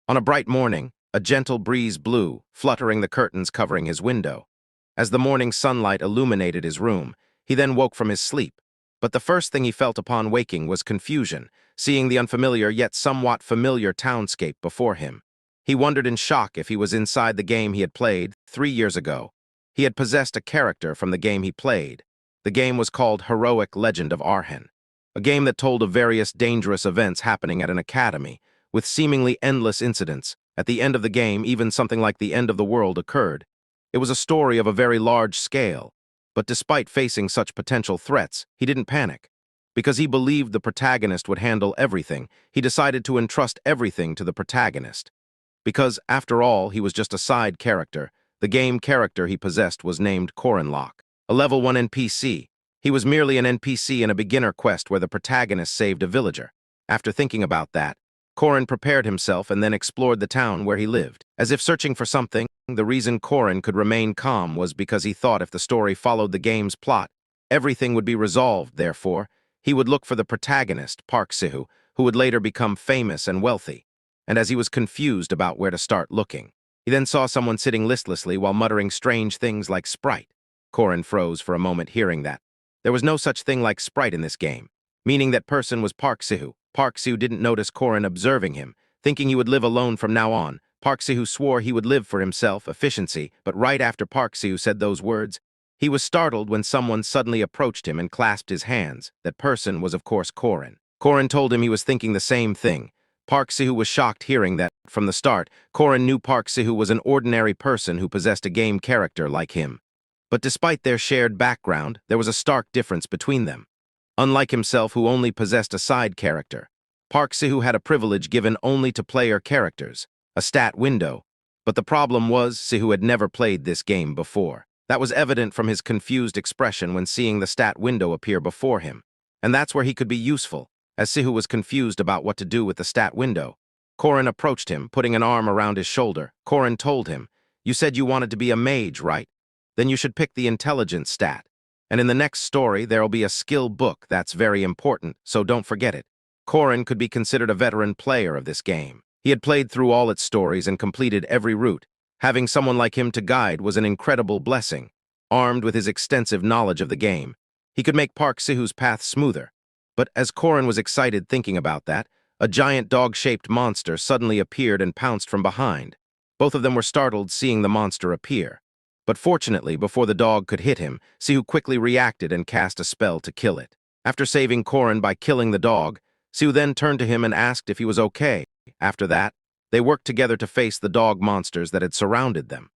On a bright morning, a gentle breeze blew, fluttering the curtains covering his window. As the morning sunlight illuminated his room, he then woke from his sleep. But the first thing he felt upon waking was confusion, seeing the unfamiliar yet somewhat familiar townscape before him. He wondered in shock if he was inside the game he had played 3 years ago. He had possessed a character from the game he played. The game was called Heroic Legend of Arhen, a game that told of various dangerous events happening at an academy, with seemingly endless incidents. At the end of the game, even something like the end of the world occurred. It was a story of a very large scale, but despite facing such potential threats, he didn't panic. Because he believed the protagonist would handle everything, he decided to entrust everything to the protagonist. Because, after all, he was just a side character, the game character he possessed was named Corinlock, a level 1 NPC. He was merely an NPC in a beginner quest where the protagonist saved a villager. After thinking about that, Corin prepared himself and then explored the town where he lived. As if searching for something, the reason Corin could remain calm was because he thought if the story followed the game's plot, everything would be resolved. Therefore, he would look for the protagonist, Park Sihu, who would later become famous and wealthy. And as he was confused about where to start looking, he then saw someone sitting listlessly while muttering strange things like Sprite. Corin froze for a moment hearing that. There was no such thing like Sprite in this game, meaning that person was Park Sihu. Park Sihu didn't notice Corin observing him, thinking he would live alone from now on. Park Sihu swore he would live for himself, efficiency, but right after Park Sihu said those words, he was startled when someone suddenly approached him and clasped his hands. That person was, of course, Corin. Corin told him he was thinking the same thing. Park Sihu was shocked hearing that. From the start, Corin knew Park Sihu was an ordinary person who possessed a game character like him. But despite their shared background, there was a stark difference between them. Unlike himself, who only possessed a side character, Park Sihu had a privilege given only to player characters, a stat window. But the problem was, Sihu had never played this game before. That was evident from his confused expression when seeing the stat window appear before him. And that's where he could be useful, as Sihu was confused about what to do with the stat window. Corin approached him, putting an arm around his shoulder. Corin told him, "You said you wanted to be a mage, right? Then you should pick the intelligence stat. And in the next story, there'll be a skill book that's very important, so don't forget it." Corin could be considered a veteran player of this game. He had played through all its stories and completed every route. Having someone like him to guide was an incredible blessing. Armed with his extensive knowledge of the game, he could make Park Sihu's path smoother. But as Corin was excited thinking about that, a giant dog-shaped monster suddenly appeared and pounced from behind. Both of them were startled seeing the monster appear. But fortunately, before the dog could hit him, Sihu quickly reacted and cast a spell to kill it. After saving Corin by killing the dog, Sihu then turned to him and asked if he was okay. After that, they worked together to face the dog monsters that had surrounded them.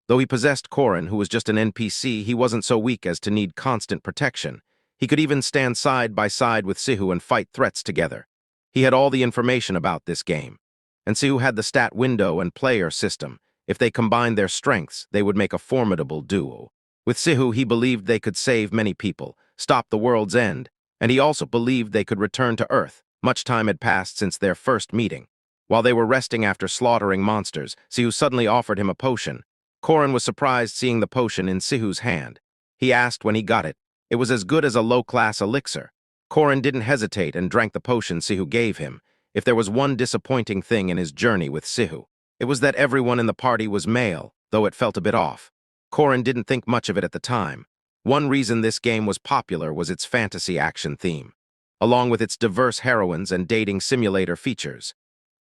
Though he possessed Corin, who was just an NPC, he wasn't so weak as to need constant protection. He could even stand side by side with Sihu and fight threats together. He had all the information about this game. And Sihu had the stat window and player system. If they combined their strengths, they would make a formidable duo. With Sihu, he believed they could save many people, stop the world's end, and he also believed they could return to Earth. Much time had passed since their first meeting. While they were resting after slaughtering monsters, Sihu suddenly offered him a potion. Corin was surprised seeing the potion in Sihu's hand. He asked when he got it. It was as good as a low-class elixir. Corin didn't hesitate and drank the potion Sihu gave him. If there was one disappointing thing in his journey with Sihu, it was that everyone in the party was male, though it felt a bit off. Corin didn't think much of it at the time. One reason this game was popular was its fantasy action theme, along with its diverse heroines and dating simulator features.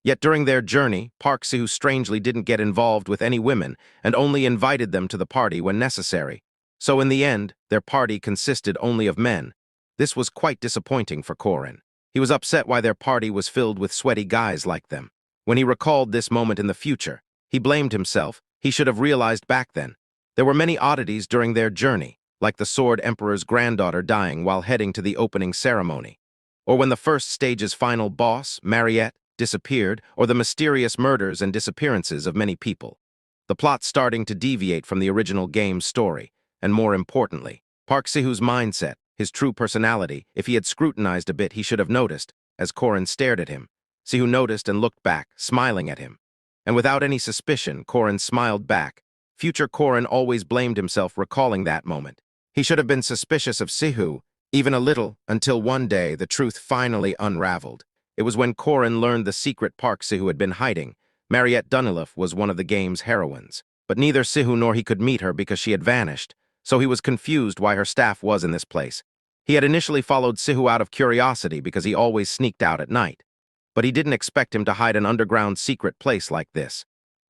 Yet during their journey, Park Sihu strangely didn't get involved with any women and only invited them to the party when necessary. So in the end, their party consisted only of men. This was quite disappointing for Corin. He was upset why their party was filled with sweaty guys like them. When he recalled this moment in the future, he blamed himself. He should have realized back then. There were many oddities during their journey, like the Sword Emperor's granddaughter dying while heading to the opening ceremony, or when the first stage's final boss, Mariette, disappeared, or the mysterious murders and disappearances of many people. The plot starting to deviate from the original game's story, and more importantly, Park Sihu's mindset, his true personality. If he had scrutinized a bit, he should have noticed, as Corin stared at him. Sihu noticed and looked back, smiling at him. And without any suspicion, Corin smiled back. Future Corin always blamed himself recalling that moment. He should have been suspicious of Sihu, even a little, until one day the truth finally unraveled. It was when Corin learned the secret Park Sihu had been hiding. Mariette Dunilif was one of the game's heroines, but neither Sihu nor he could meet her because she had vanished, so he was confused why her staff was in this place. He had initially followed Sihu out of curiosity because he always sneaked out at night, but he didn't expect him to hide an underground secret place like this.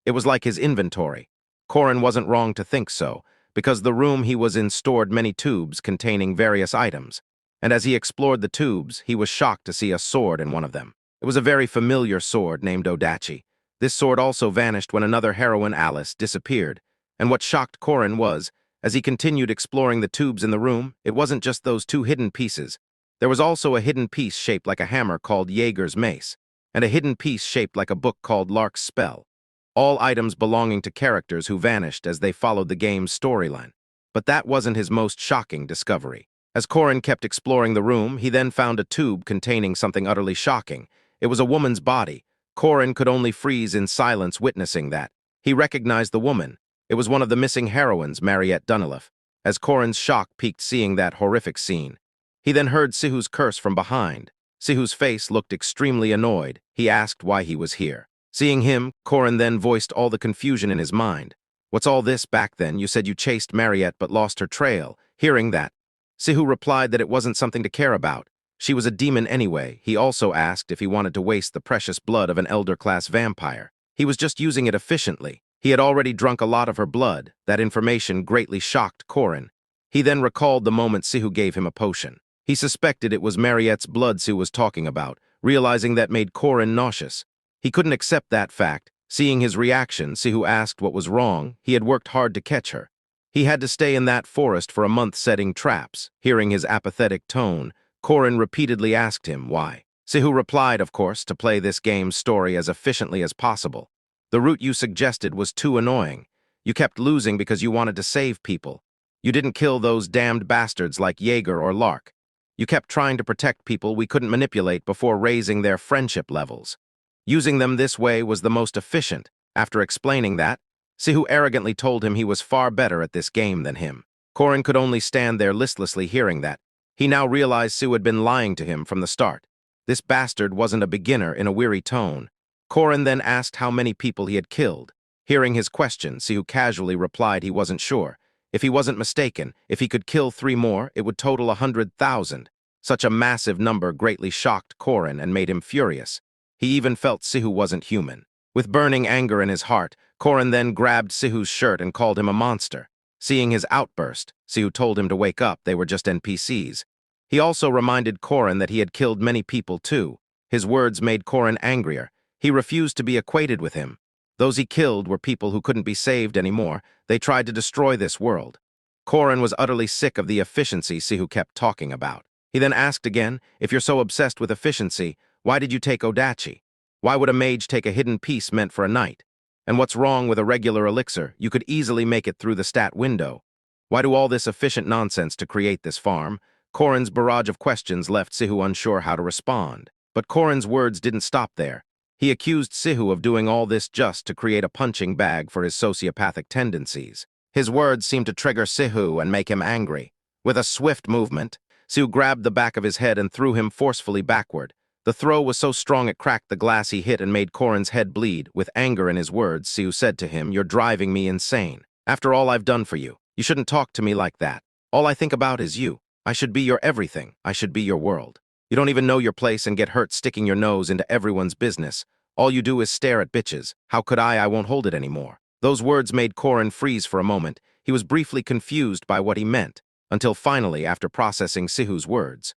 It was like his inventory. Korin wasn't wrong to think so, because the room he was in stored many tubes containing various items, and as he explored the tubes, he was shocked to see a sword in one of them. It was a very familiar sword named Odachi. This sword also vanished when another heroine, Alice, disappeared, and what shocked Korin was, as he continued exploring the tubes in the room, it wasn't just those two hidden pieces. There was also a hidden piece shaped like a hammer called Jaeger's Mace, and a hidden piece shaped like a book called Lark's Spell. All items belonging to characters who vanished as they followed the game's storyline. But that wasn't his most shocking discovery. As Korin kept exploring the room, he then found a tube containing something utterly shocking. It was a woman's body. Korin could only freeze in silence witnessing that. He recognized the woman. It was one of the missing heroines, Mariette Dunilif. As Korin's shock peaked seeing that horrific scene, he then heard Sihu's curse from behind. Sihu's face looked extremely annoyed. He asked why he was here. Seeing him, Korin then voiced all the confusion in his mind. What's all this back then? You said you chased Mariette but lost her trail. Hearing that, Sihu replied that it wasn't something to care about. She was a demon anyway. He also asked if he wanted to waste the precious blood of an elder-class vampire. He was just using it efficiently. He had already drunk a lot of her blood. That information greatly shocked Korin. He then recalled the moment Sihu gave him a potion. He suspected it was Mariette's blood Sihu was talking about, realizing that made Korin nauseous. He couldn't accept that fact. Seeing his reaction, Sihu asked what was wrong. He had worked hard to catch her. He had to stay in that forest for a month setting traps. Hearing his apathetic tone, Korin repeatedly asked him why. Sihu replied, of course, to play this game's story as efficiently as possible. The route you suggested was too annoying. You kept losing because you wanted to save people. You didn't kill those damned bastards like Jaeger or Lark. You kept trying to protect people we couldn't manipulate before raising their friendship levels. Using them this way was the most efficient. After explaining that, Sihu arrogantly told him he was far better at this game than him. Korin could only stand there listlessly hearing that. He now realized Sihu had been lying to him from the start. This bastard wasn't a beginner. In a weary tone, Korin then asked how many people he had killed. Hearing his question, Sihu casually replied he wasn't sure. If he wasn't mistaken, if he could kill 3 more, it would total 100,000. Such a massive number greatly shocked Korin and made him furious. He even felt Sihu wasn't human. With burning anger in his heart, Korin then grabbed Sihu's shirt and called him a monster. Seeing his outburst, Sihu told him to wake up. They were just NPCs. He also reminded Korin that he had killed many people too. His words made Korin angrier. He refused to be equated with him. Those he killed were people who couldn't be saved anymore. They tried to destroy this world. Korin was utterly sick of the efficiency Sihu kept talking about. He then asked again, if you're so obsessed with efficiency, why did you take Odachi? Why would a mage take a hidden piece meant for a knight? And what's wrong with a regular elixir? You could easily make it through the stat window. Why do all this efficient nonsense to create this farm? Korin's barrage of questions left Sihu unsure how to respond. But Korin's words didn't stop there. He accused Sihu of doing all this just to create a punching bag for his sociopathic tendencies. His words seemed to trigger Sihu and make him angry. With a swift movement, Sihu grabbed the back of his head and threw him forcefully backward. The throw was so strong it cracked the glass he hit and made Korin's head bleed. With anger in his words, Sihu said to him, "You're driving me insane. After all I've done for you, you shouldn't talk to me like that. All I think about is you. I should be your everything. I should be your world. You don't even know your place and get hurt sticking your nose into everyone's business. All you do is stare at bitches. How could I won't hold it anymore." Those words made Korin freeze for a moment. He was briefly confused by what he meant, until finally, after processing Sihu's words,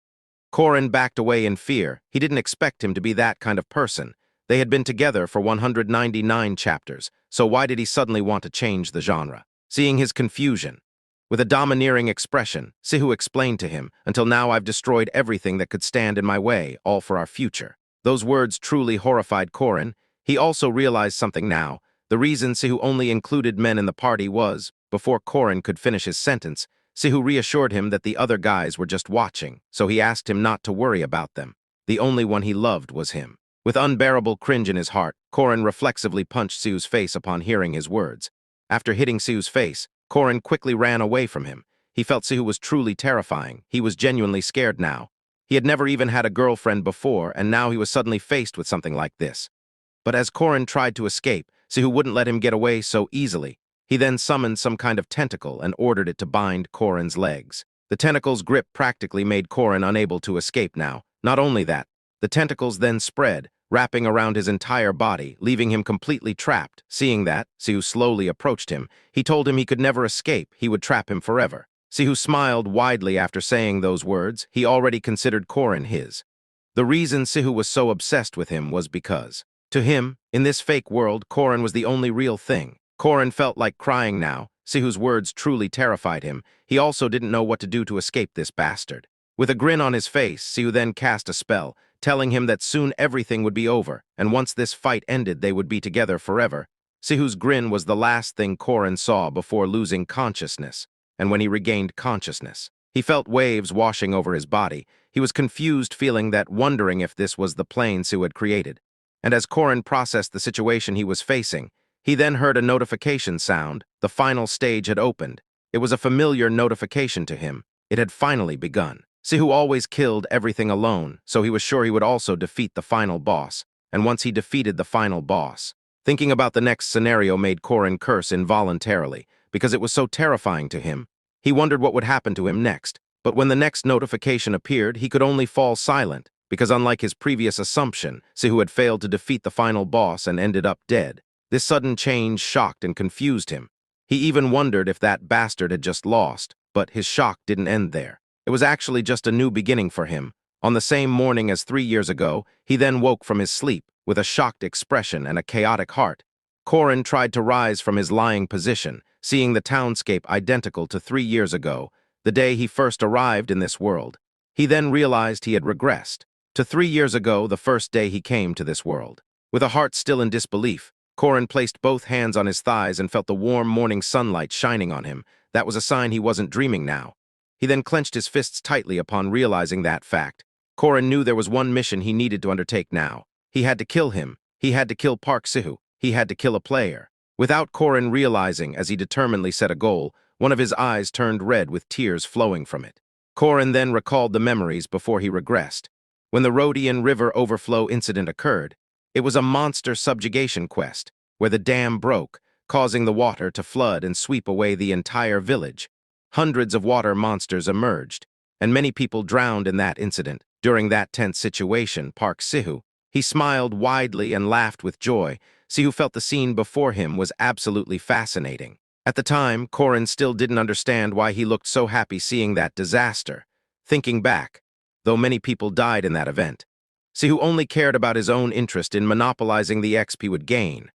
Korin backed away in fear. He didn't expect him to be that kind of person. They had been together for 199 chapters, so why did he suddenly want to change the genre? Seeing his confusion, with a domineering expression, Sihu explained to him, "Until now I've destroyed everything that could stand in my way, all for our future." Those words truly horrified Korin. He also realized something now. The reason Sihu only included men in the party was, before Korin could finish his sentence, Sihu reassured him that the other guys were just watching, so he asked him not to worry about them. The only one he loved was him. With unbearable cringe in his heart, Korin reflexively punched Sihu's face upon hearing his words. After hitting Sihu's face, Korin quickly ran away from him. He felt Sihu was truly terrifying. He was genuinely scared now. He had never even had a girlfriend before, and now he was suddenly faced with something like this. But as Korin tried to escape, Sihu wouldn't let him get away so easily. He then summoned some kind of tentacle and ordered it to bind Korin's legs. The tentacle's grip practically made Korin unable to escape now. Not only that, the tentacles then spread, wrapping around his entire body, leaving him completely trapped. Seeing that, Sihu slowly approached him. He told him he could never escape, he would trap him forever. Sihu smiled widely after saying those words. He already considered Korin his. The reason Sihu was so obsessed with him was because, to him, in this fake world, Korin was the only real thing. Korin felt like crying now. Sihu's words truly terrified him. He also didn't know what to do to escape this bastard. With a grin on his face, Sihu then cast a spell, telling him that soon everything would be over, and once this fight ended they would be together forever. Sihu's grin was the last thing Korin saw before losing consciousness, and when he regained consciousness, he felt waves washing over his body. He was confused, feeling that, wondering if this was the plane Sihu had created. And as Korin processed the situation he was facing, he then heard a notification sound. The final stage had opened. It was a familiar notification to him. It had finally begun. Sihu always killed everything alone, so he was sure he would also defeat the final boss. And once he defeated the final boss, thinking about the next scenario made Korin curse involuntarily, because it was so terrifying to him. He wondered what would happen to him next, but when the next notification appeared, he could only fall silent, because unlike his previous assumption, Sihu had failed to defeat the final boss and ended up dead. This sudden change shocked and confused him. He even wondered if that bastard had just lost, but his shock didn't end there. It was actually just a new beginning for him. On the same morning as 3 years ago, he then woke from his sleep, with a shocked expression and a chaotic heart. Korin tried to rise from his lying position, seeing the townscape identical to 3 years ago, the day he first arrived in this world. He then realized he had regressed to 3 years ago, the first day he came to this world. With a heart still in disbelief, Korin placed both hands on his thighs and felt the warm morning sunlight shining on him. That was a sign he wasn't dreaming now. He then clenched his fists tightly upon realizing that fact. Korin knew there was one mission he needed to undertake now. He had to kill him. He had to kill Park Sihu. He had to kill a player. Without Korin realizing, as he determinedly set a goal, one of his eyes turned red with tears flowing from it. Korin then recalled the memories before he regressed. When the Rhodian River overflow incident occurred, it was a monster subjugation quest, where the dam broke, causing the water to flood and sweep away the entire village. Hundreds of water monsters emerged, and many people drowned in that incident. During that tense situation, Park Sihu, he smiled widely and laughed with joy. Sihu felt the scene before him was absolutely fascinating. At the time, Korin still didn't understand why he looked so happy seeing that disaster. Thinking back, though many people died in that event, Sihu only cared about his own interest in monopolizing the XP he would gain.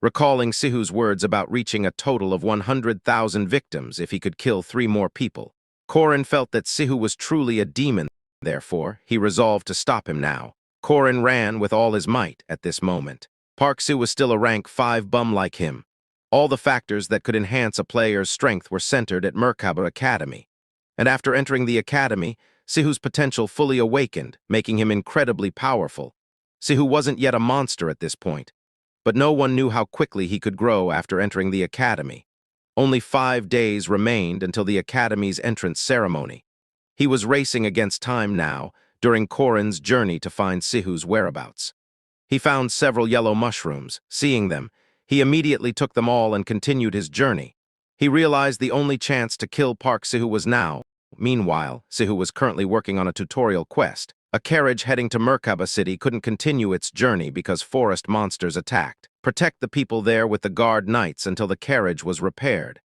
Recalling Sihu's words about reaching a total of 100,000 victims if he could kill 3 more people, Korin felt that Sihu was truly a demon. Therefore, he resolved to stop him now. Korin ran with all his might at this moment. Park Sihu was still a rank 5 bum like him. All the factors that could enhance a player's strength were centered at Merkaba Academy. And after entering the academy, Sihu's potential fully awakened, making him incredibly powerful. Sihu wasn't yet a monster at this point, but no one knew how quickly he could grow after entering the academy. Only 5 days remained until the academy's entrance ceremony. He was racing against time now, during Korin's journey to find Sihu's whereabouts. He found several yellow mushrooms. Seeing them, he immediately took them all and continued his journey. He realized the only chance to kill Park Sihu was now. Meanwhile, Sihu was currently working on a tutorial quest. A carriage heading to Merkaba City couldn't continue its journey because forest monsters attacked. Protect the people there with the guard knights until the carriage was repaired.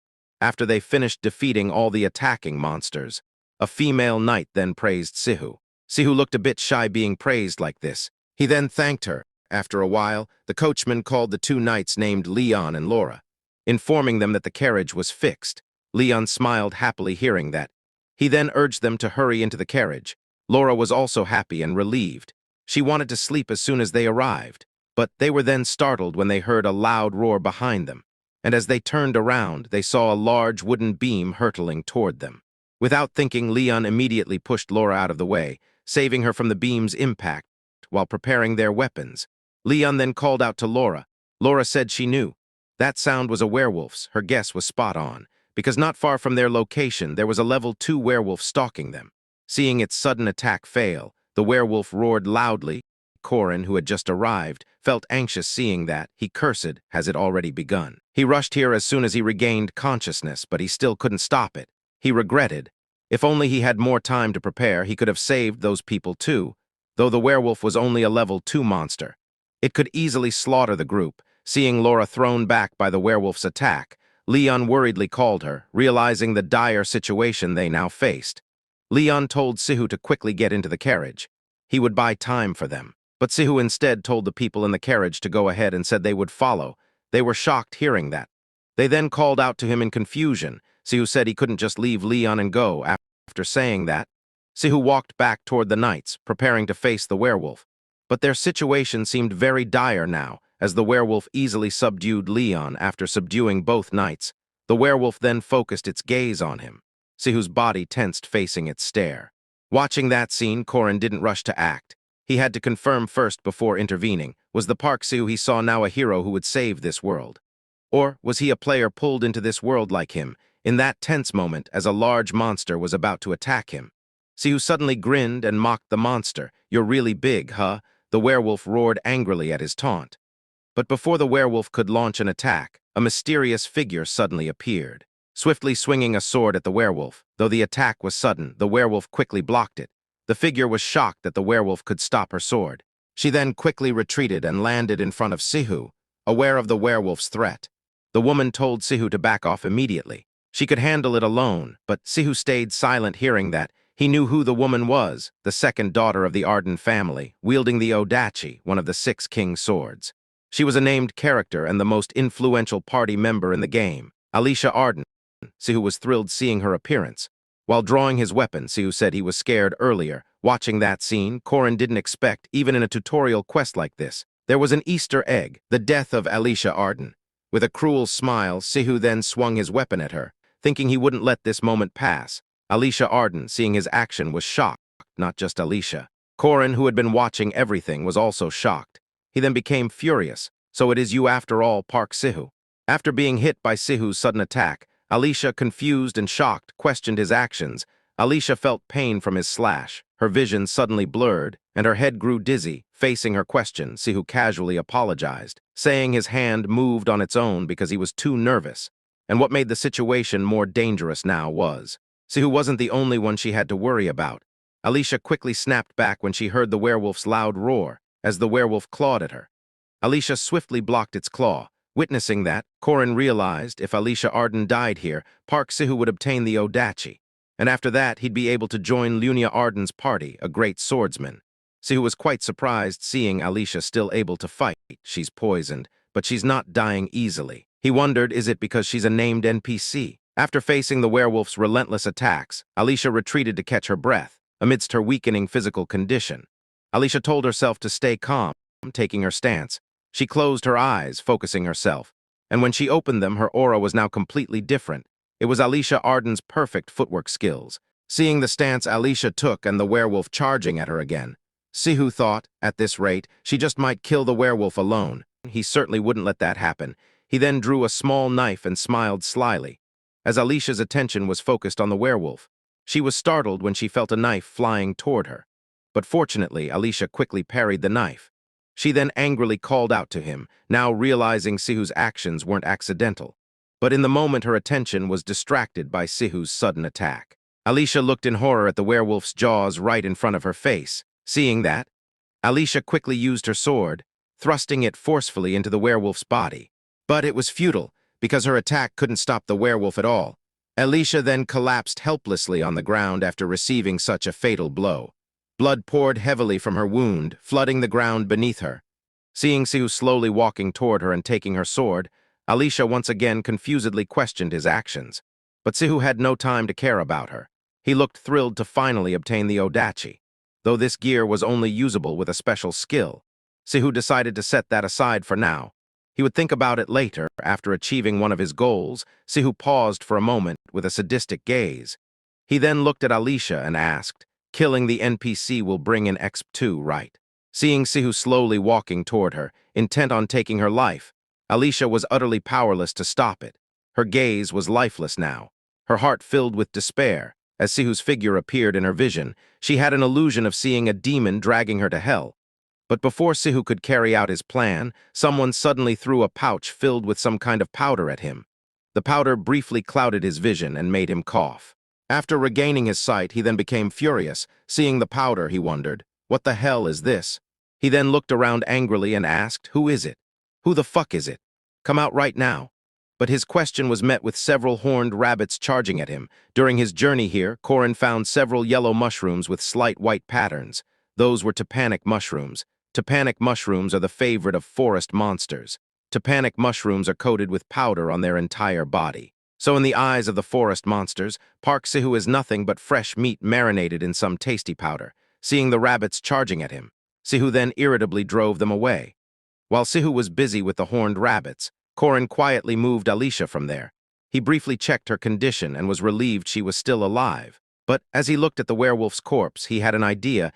After they finished defeating all the attacking monsters, a female knight then praised Sihu. Sihu looked a bit shy being praised like this. He then thanked her. After a while, the coachman called the 2 knights named Leon and Laura, informing them that the carriage was fixed. Leon smiled happily hearing that. He then urged them to hurry into the carriage. Laura was also happy and relieved. She wanted to sleep as soon as they arrived, but they were then startled when they heard a loud roar behind them, and as they turned around, they saw a large wooden beam hurtling toward them. Without thinking, Leon immediately pushed Laura out of the way, saving her from the beam's impact while preparing their weapons. Leon then called out to Laura. Laura said she knew. That sound was a werewolf's. Her guess was spot on, because not far from their location there was a level 2 werewolf stalking them. Seeing its sudden attack fail, the werewolf roared loudly. Korin, who had just arrived, felt anxious seeing that, he cursed, has it already begun. He rushed here as soon as he regained consciousness, but he still couldn't stop it. He regretted. If only he had more time to prepare, he could have saved those people too, though the werewolf was only a level 2 monster. It could easily slaughter the group. Seeing Laura thrown back by the werewolf's attack, Leon worriedly called her, realizing the dire situation they now faced. Leon told Sihu to quickly get into the carriage. He would buy time for them. But Sihu instead told the people in the carriage to go ahead and said they would follow. They were shocked hearing that. They then called out to him in confusion. Sihu said he couldn't just leave Leon and go. After saying that, Sihu walked back toward the knights, preparing to face the werewolf. But their situation seemed very dire now, as the werewolf easily subdued Leon after subduing both knights. The werewolf then focused its gaze on him. Sihu's body tensed facing its stare. Watching that scene, Korin didn't rush to act. He had to confirm first before intervening. Was the Park Sihu he saw now a hero who would save this world? Or was he a player pulled into this world like him, in that tense moment as a large monster was about to attack him? Sihu suddenly grinned and mocked the monster. "You're really big, huh?" The werewolf roared angrily at his taunt. But before the werewolf could launch an attack, a mysterious figure suddenly appeared, swiftly swinging a sword at the werewolf. Though the attack was sudden, the werewolf quickly blocked it. The figure was shocked that the werewolf could stop her sword. She then quickly retreated and landed in front of Sihu, aware of the werewolf's threat. The woman told Sihu to back off immediately. She could handle it alone, but Sihu stayed silent hearing that. He knew who the woman was, the second daughter of the Arden family, wielding the Odachi, one of the 6 king swords. She was a named character and the most influential party member in the game, Alicia Arden. Sihu was thrilled seeing her appearance. While drawing his weapon, Sihu said he was scared earlier. Watching that scene, Korin didn't expect, even in a tutorial quest like this. There was an Easter egg, the death of Alicia Arden. With a cruel smile, Sihu then swung his weapon at her, thinking he wouldn't let this moment pass. Alicia Arden, seeing his action, was shocked, not just Alicia. Korin, who had been watching everything, was also shocked. He then became furious. "So it is you after all, Park Sihu." After being hit by Sihu's sudden attack, Alicia, confused and shocked, questioned his actions. Alicia felt pain from his slash. Her vision suddenly blurred, and her head grew dizzy. Facing her question, Sihu casually apologized, saying his hand moved on its own because he was too nervous. And what made the situation more dangerous now was, Sihu wasn't the only one she had to worry about. Alicia quickly snapped back when she heard the werewolf's loud roar, as the werewolf clawed at her. Alicia swiftly blocked its claw. Witnessing that, Korin realized if Alicia Arden died here, Park Sihu would obtain the Odachi. And after that, he'd be able to join Lunia Arden's party, a great swordsman. Sihu was quite surprised seeing Alicia still able to fight. She's poisoned, but she's not dying easily. He wondered, is it because she's a named NPC? After facing the werewolf's relentless attacks, Alicia retreated to catch her breath, amidst her weakening physical condition. Alicia told herself to stay calm, taking her stance. She closed her eyes, focusing herself, and when she opened them, her aura was now completely different. It was Alicia Arden's perfect footwork skills. Seeing the stance Alicia took and the werewolf charging at her again, Sihu thought, at this rate, she just might kill the werewolf alone. He certainly wouldn't let that happen. He then drew a small knife and smiled slyly, as Alicia's attention was focused on the werewolf. She was startled when she felt a knife flying toward her. But fortunately, Alicia quickly parried the knife. She then angrily called out to him, now realizing Sihu's actions weren't accidental. But in the moment, her attention was distracted by Sihu's sudden attack. Alicia looked in horror at the werewolf's jaws right in front of her face. Seeing that, Alicia quickly used her sword, thrusting it forcefully into the werewolf's body. But it was futile, because her attack couldn't stop the werewolf at all. Alicia then collapsed helplessly on the ground after receiving such a fatal blow. Blood poured heavily from her wound, flooding the ground beneath her. Seeing Sihu slowly walking toward her and taking her sword, Alicia once again confusedly questioned his actions. But Sihu had no time to care about her. He looked thrilled to finally obtain the Odachi. Though this gear was only usable with a special skill, Sihu decided to set that aside for now. He would think about it later. After achieving one of his goals, Sihu paused for a moment with a sadistic gaze. He then looked at Alicia and asked, "Killing the NPC will bring in XP2, right?" Seeing Sihu slowly walking toward her, intent on taking her life, Alicia was utterly powerless to stop it. Her gaze was lifeless now, her heart filled with despair. As Sihu's figure appeared in her vision, she had an illusion of seeing a demon dragging her to hell. But before Sihu could carry out his plan, someone suddenly threw a pouch filled with some kind of powder at him. The powder briefly clouded his vision and made him cough. After regaining his sight, he then became furious. Seeing the powder, he wondered, "What the hell is this?" He then looked around angrily and asked, "Who is it? Who the fuck is it? Come out right now." But his question was met with several horned rabbits charging at him. During his journey here, Korin found several yellow mushrooms with slight white patterns. Those were Topanic mushrooms. Topanic mushrooms are the favorite of forest monsters. Topanic mushrooms are coated with powder on their entire body. So in the eyes of the forest monsters, Park Sihu is nothing but fresh meat marinated in some tasty powder. Seeing the rabbits charging at him, Sihu then irritably drove them away. While Sihu was busy with the horned rabbits, Korin quietly moved Alicia from there. He briefly checked her condition and was relieved she was still alive. But as he looked at the werewolf's corpse, he had an idea.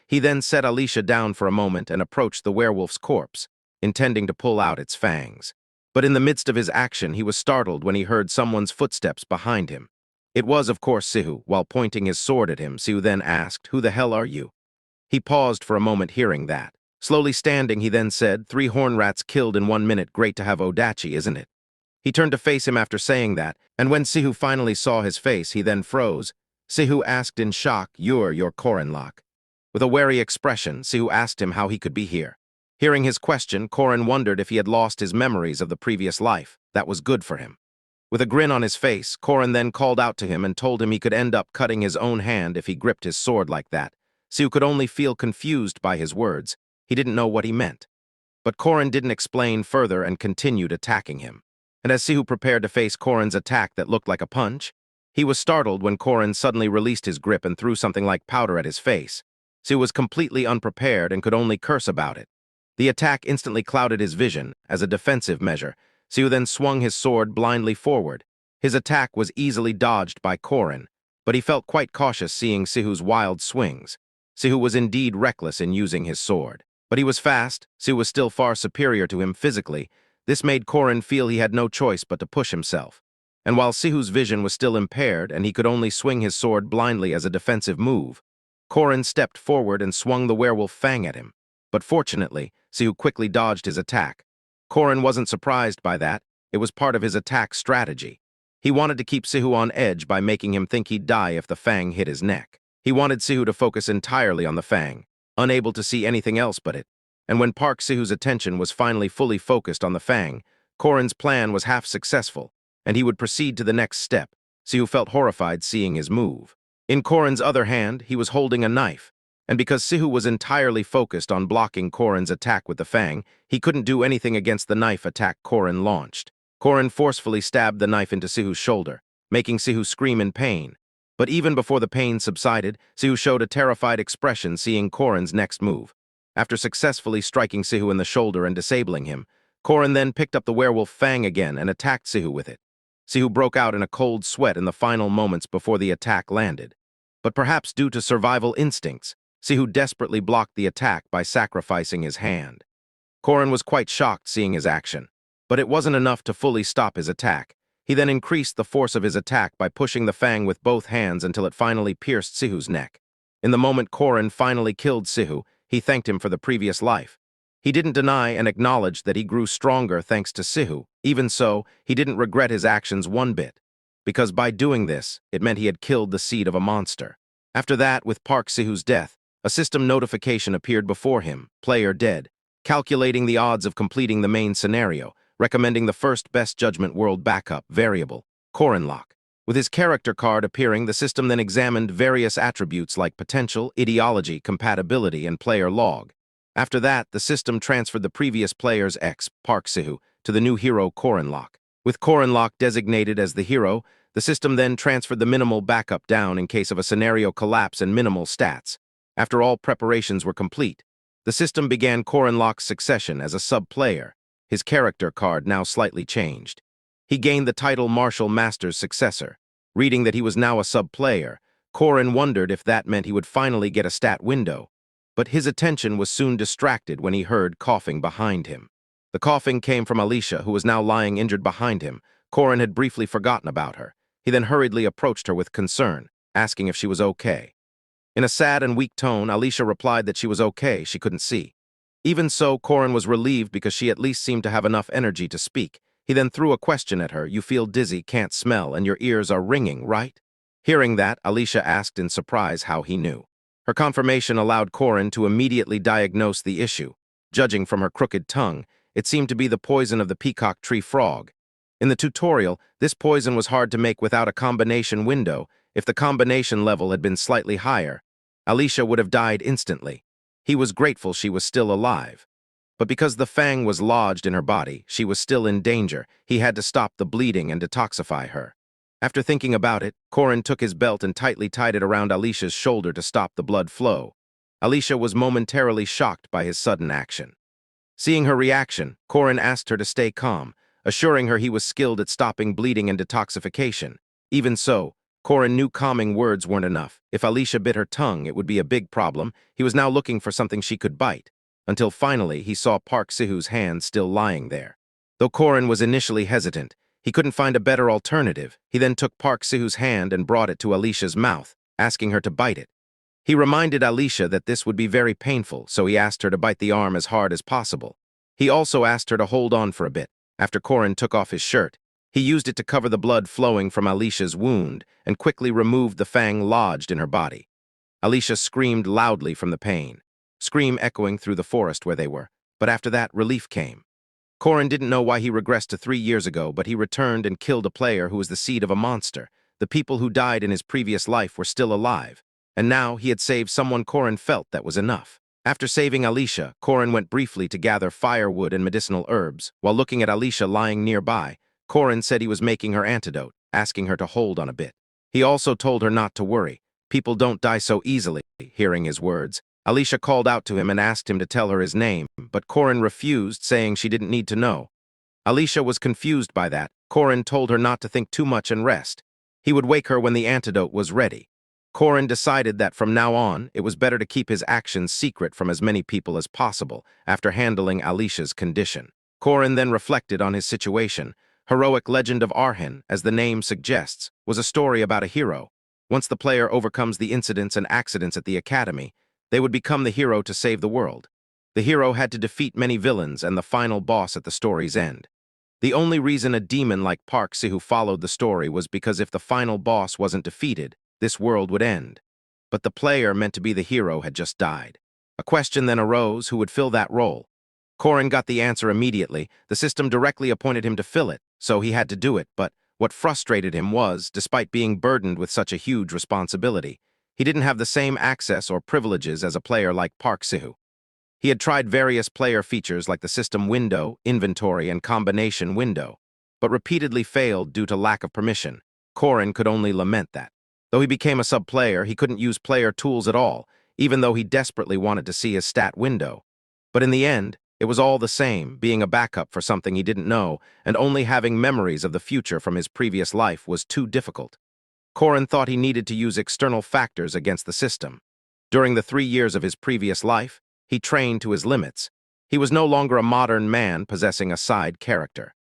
He then set Alicia down for a moment and approached the werewolf's corpse, intending to pull out its fangs. But in the midst of his action, he was startled when he heard someone's footsteps behind him. It was, of course, Sihu. While pointing his sword at him, Sihu then asked, "Who the hell are you?" He paused for a moment hearing that. Slowly standing, he then said, "3 horn rats killed in 1 minute. Great to have Odachi, isn't it?" He turned to face him after saying that, and when Sihu finally saw his face, he then froze. Sihu asked in shock, You're Korin." With a wary expression, Sihu asked him how he could be here. Hearing his question, Korin wondered if he had lost his memories of the previous life. That was good for him. With a grin on his face, Korin then called out to him and told him he could end up cutting his own hand if he gripped his sword like that. Sihu could only feel confused by his words. He didn't know what he meant. But Korin didn't explain further and continued attacking him. And as Sihu prepared to face Korin's attack that looked like a punch, he was startled when Korin suddenly released his grip and threw something like powder at his face. Sihu was completely unprepared and could only curse about it. The attack instantly clouded his vision. As a defensive measure, Sihu then swung his sword blindly forward. His attack was easily dodged by Korin, but he felt quite cautious seeing Sihu's wild swings. Sihu was indeed reckless in using his sword. But he was fast. Sihu was still far superior to him physically. This made Korin feel he had no choice but to push himself. And while Sihu's vision was still impaired and he could only swing his sword blindly as a defensive move, Korin stepped forward and swung the werewolf fang at him. But fortunately, Sihu quickly dodged his attack. Korin wasn't surprised by that. It was part of his attack strategy. He wanted to keep Sihu on edge by making him think he'd die if the fang hit his neck. He wanted Sihu to focus entirely on the fang, unable to see anything else but it. And when Park Sihu's attention was finally fully focused on the fang, Korin's plan was half successful, and he would proceed to the next step. Sihu felt horrified seeing his move. In Korin's other hand, he was holding a knife, and because Sihu was entirely focused on blocking Korin's attack with the fang, he couldn't do anything against the knife attack Korin launched. Korin forcefully stabbed the knife into Sihu's shoulder, making Sihu scream in pain. But even before the pain subsided, Sihu showed a terrified expression seeing Korin's next move. After successfully striking Sihu in the shoulder and disabling him, Korin then picked up the werewolf fang again and attacked Sihu with it. Sihu broke out in a cold sweat in the final moments before the attack landed. But perhaps due to survival instincts, Sihu desperately blocked the attack by sacrificing his hand. Korin was quite shocked seeing his action, but it wasn't enough to fully stop his attack. He then increased the force of his attack by pushing the fang with both hands until it finally pierced Sihu's neck. In the moment Korin finally killed Sihu, he thanked him for the previous life. He didn't deny and acknowledge that he grew stronger thanks to Sihu. Even so, he didn't regret his actions one bit, because by doing this, it meant he had killed the seed of a monster. After that, with Park Sihu's death, a system notification appeared before him, player dead, calculating the odds of completing the main scenario, recommending the first best judgment world backup variable, Korinlock. With his character card appearing, the system then examined various attributes like potential, ideology, compatibility, and player log. After that, the system transferred the previous player's ex, Park Sihu, to the new hero Korinlock. With Korinlock designated as the hero, the system then transferred the minimal backup down in case of a scenario collapse and minimal stats. After all preparations were complete, the system began Korinlock's succession as a sub-player. His character card now slightly changed. He gained the title Martial Master's Successor. Reading that he was now a sub-player, Korin wondered if that meant he would finally get a stat window. But his attention was soon distracted when he heard coughing behind him. The coughing came from Alicia, who was now lying injured behind him. Korin had briefly forgotten about her. He then hurriedly approached her with concern, asking if she was okay. In a sad and weak tone, Alicia replied that she was okay, she couldn't see. Even so, Korin was relieved because she at least seemed to have enough energy to speak. He then threw a question at her. You feel dizzy, can't smell, and your ears are ringing, right? Hearing that, Alicia asked in surprise how he knew. Her confirmation allowed Korin to immediately diagnose the issue. Judging from her crooked tongue, it seemed to be the poison of the peacock tree frog. In the tutorial, this poison was hard to make without a combination window. If the combination level had been slightly higher, Alicia would have died instantly. He was grateful she was still alive. But because the fang was lodged in her body, she was still in danger. He had to stop the bleeding and detoxify her. After thinking about it, Korin took his belt and tightly tied it around Alicia's shoulder to stop the blood flow. Alicia was momentarily shocked by his sudden action. Seeing her reaction, Korin asked her to stay calm, assuring her he was skilled at stopping bleeding and detoxification. Even so, Korin knew calming words weren't enough. If Alicia bit her tongue, it would be a big problem. He was now looking for something she could bite, until finally he saw Park Sihu's hand still lying there. Though Korin was initially hesitant, he couldn't find a better alternative. He then took Park Sihu's hand and brought it to Alicia's mouth, asking her to bite it. He reminded Alicia that this would be very painful, so he asked her to bite the arm as hard as possible. He also asked her to hold on for a bit. After Korin took off his shirt, he used it to cover the blood flowing from Alicia's wound and quickly removed the fang lodged in her body. Alicia screamed loudly from the pain, scream echoing through the forest where they were, but after that, relief came. Korin didn't know why he regressed to 3 years ago, but he returned and killed a player who was the seed of a monster. The people who died in his previous life were still alive, and now he had saved someone. Korin felt that was enough. After saving Alicia, Korin went briefly to gather firewood and medicinal herbs. While looking at Alicia lying nearby, Korin said he was making her antidote, asking her to hold on a bit. He also told her not to worry. People don't die so easily. Hearing his words, Alicia called out to him and asked him to tell her his name, but Korin refused, saying she didn't need to know. Alicia was confused by that. Korin told her not to think too much and rest. He would wake her when the antidote was ready. Korin decided that from now on, it was better to keep his actions secret from as many people as possible after handling Alicia's condition. Korin then reflected on his situation. Heroic Legend of Arhen, as the name suggests, was a story about a hero. Once the player overcomes the incidents and accidents at the academy, they would become the hero to save the world. The hero had to defeat many villains and the final boss at the story's end. The only reason a demon like Park Sihu followed the story was because if the final boss wasn't defeated, this world would end. But the player meant to be the hero had just died. A question then arose: who would fill that role? Korin got the answer immediately. The system directly appointed him to fill it, so he had to do it. But what frustrated him was, despite being burdened with such a huge responsibility, he didn't have the same access or privileges as a player like Park Sihu. He had tried various player features like the system window, inventory, and combination window, but repeatedly failed due to lack of permission. Korin could only lament that. Though he became a sub-player, he couldn't use player tools at all, even though he desperately wanted to see his stat window. But in the end, it was all the same. Being a backup for something he didn't know, and only having memories of the future from his previous life was too difficult. Korin thought he needed to use external factors against the system. During the 3 years of his previous life, he trained to his limits. He was no longer a modern man possessing a side character.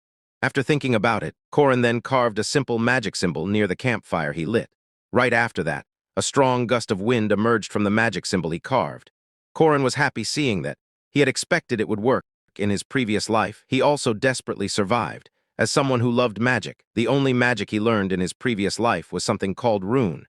After thinking about it, Korin then carved a simple magic symbol near the campfire he lit. Right after that, a strong gust of wind emerged from the magic symbol he carved. Korin was happy seeing that. He had expected it would work. In his previous life, he also desperately survived. As someone who loved magic, the only magic he learned in his previous life was something called rune.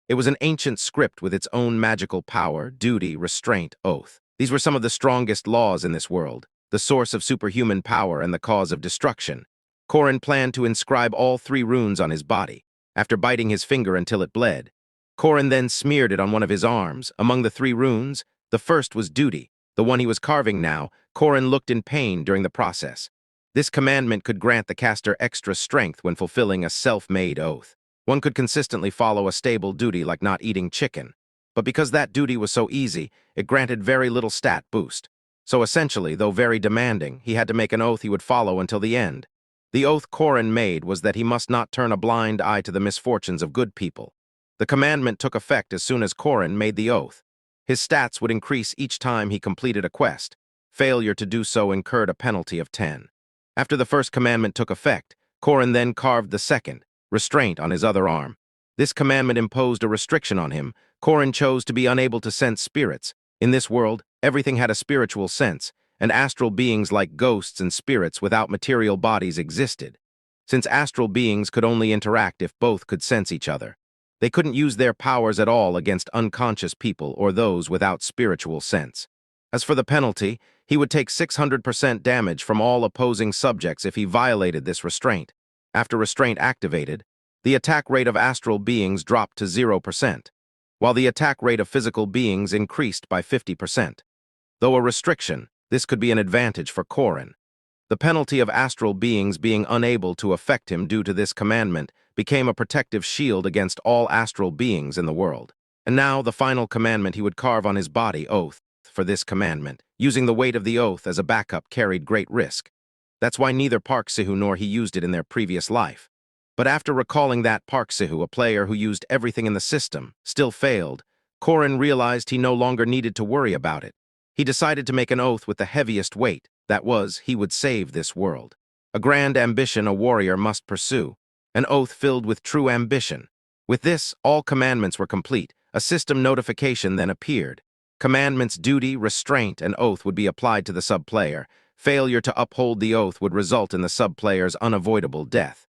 It was an ancient script with its own magical power, duty, restraint, oath. These were some of the strongest laws in this world, the source of superhuman power and the cause of destruction. Korin planned to inscribe all 3 runes on his body. After biting his finger until it bled, Korin then smeared it on one of his arms. Among the 3 runes, the first was duty. The one he was carving now, Korin looked in pain during the process. This commandment could grant the caster extra strength when fulfilling a self-made oath. One could consistently follow a stable duty like not eating chicken. But because that duty was so easy, it granted very little stat boost. So essentially, though very demanding, he had to make an oath he would follow until the end. The oath Korin made was that he must not turn a blind eye to the misfortunes of good people. The commandment took effect as soon as Korin made the oath. His stats would increase each time he completed a quest. Failure to do so incurred a penalty of 10. After the first commandment took effect, Korin then carved the second, restraint, on his other arm. This commandment imposed a restriction on him. Korin chose to be unable to sense spirits. In this world, everything had a spiritual sense. and astral beings like ghosts and spirits without material bodies existed. Since astral beings could only interact if both could sense each other, they couldn't use their powers at all against unconscious people or those without spiritual sense. As for the penalty, he would take 600% damage from all opposing subjects if he violated this restraint. After restraint activated, the attack rate of astral beings dropped to 0%, while the attack rate of physical beings increased by 50%. Though a restriction, this could be an advantage for Korin. The penalty of astral beings being unable to affect him due to this commandment became a protective shield against all astral beings in the world. And now the final commandment he would carve on his body, oath, for this commandment, using the weight of the oath as a backup carried great risk. That's why neither Park Sihu nor he used it in their previous life. But after recalling that Park Sihu, a player who used everything in the system, still failed, Korin realized he no longer needed to worry about it. He decided to make an oath with the heaviest weight, that was, he would save this world. A grand ambition a warrior must pursue, an oath filled with true ambition. With this, all commandments were complete. A system notification then appeared. Commandments, duty, restraint, and oath would be applied to the sub-player. Failure to uphold the oath would result in the sub-player's unavoidable death.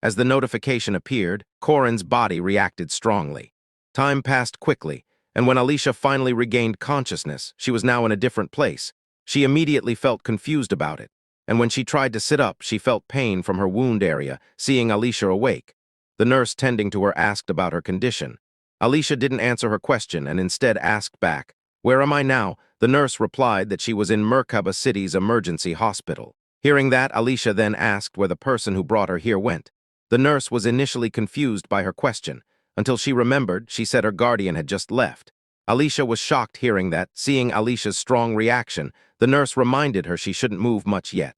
As the notification appeared, Korin's body reacted strongly. Time passed quickly, and when Alicia finally regained consciousness, she was now in a different place. She immediately felt confused about it, and when she tried to sit up, she felt pain from her wound area, seeing Alicia awake. The nurse tending to her asked about her condition. Alicia didn't answer her question and instead asked back, "Where am I now?" The nurse replied that she was in Merkaba City's emergency hospital. Hearing that, Alicia then asked where the person who brought her here went. The nurse was initially confused by her question. Until she remembered, she said her guardian had just left. Alicia was shocked hearing that. Seeing Alicia's strong reaction, the nurse reminded her she shouldn't move much yet.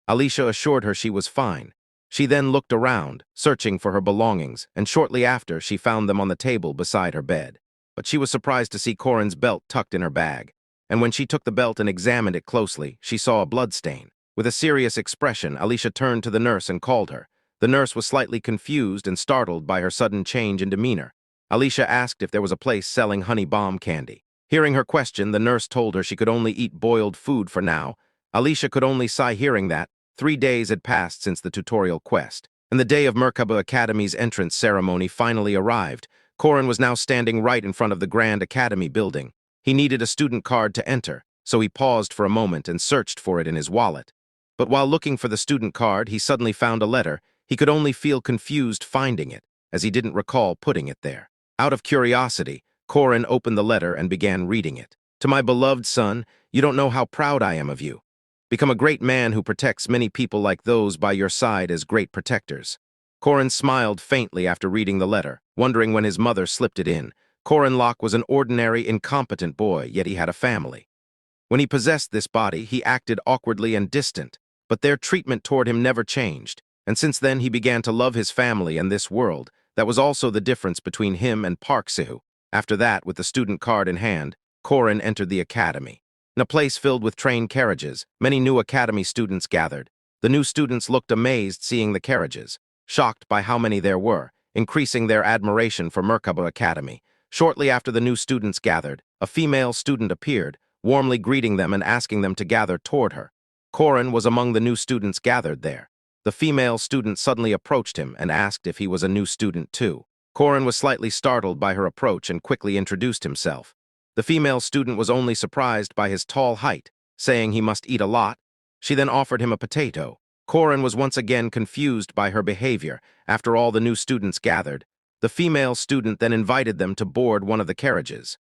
Alicia assured her she was fine. She then looked around, searching for her belongings, and shortly after, she found them on the table beside her bed. But she was surprised to see Korin's belt tucked in her bag. And when she took the belt and examined it closely, she saw a bloodstain. With a serious expression, Alicia turned to the nurse and called her. The nurse was slightly confused and startled by her sudden change in demeanor. Alicia asked if there was a place selling honey bomb candy. Hearing her question, the nurse told her she could only eat boiled food for now. Alicia could only sigh hearing that. 3 days had passed since the tutorial quest, and the day of Merkaba Academy's entrance ceremony finally arrived. Korin was now standing right in front of the Grand Academy building. He needed a student card to enter, so he paused for a moment and searched for it in his wallet. But while looking for the student card, he suddenly found a letter. He could only feel confused finding it, as he didn't recall putting it there. Out of curiosity, Korin opened the letter and began reading it. "To my beloved son, you don't know how proud I am of you. Become a great man who protects many people like those by your side as great protectors." Korin smiled faintly after reading the letter, wondering when his mother slipped it in. Korin Locke was an ordinary, incompetent boy, yet he had a family. When he possessed this body, he acted awkwardly and distant, but their treatment toward him never changed, and since then he began to love his family and this world. That was also the difference between him and Park Sihu. After that, with the student card in hand, Korin entered the academy. In a place filled with train carriages, many new academy students gathered. The new students looked amazed seeing the carriages, shocked by how many there were, increasing their admiration for Merkaba Academy. Shortly after the new students gathered, a female student appeared, warmly greeting them and asking them to gather toward her. Korin was among the new students gathered there. The female student suddenly approached him and asked if he was a new student too. Korin was slightly startled by her approach and quickly introduced himself. The female student was only surprised by his tall height, saying he must eat a lot. She then offered him a potato. Korin was once again confused by her behavior. After all the new students gathered, the female student then invited them to board one of the carriages.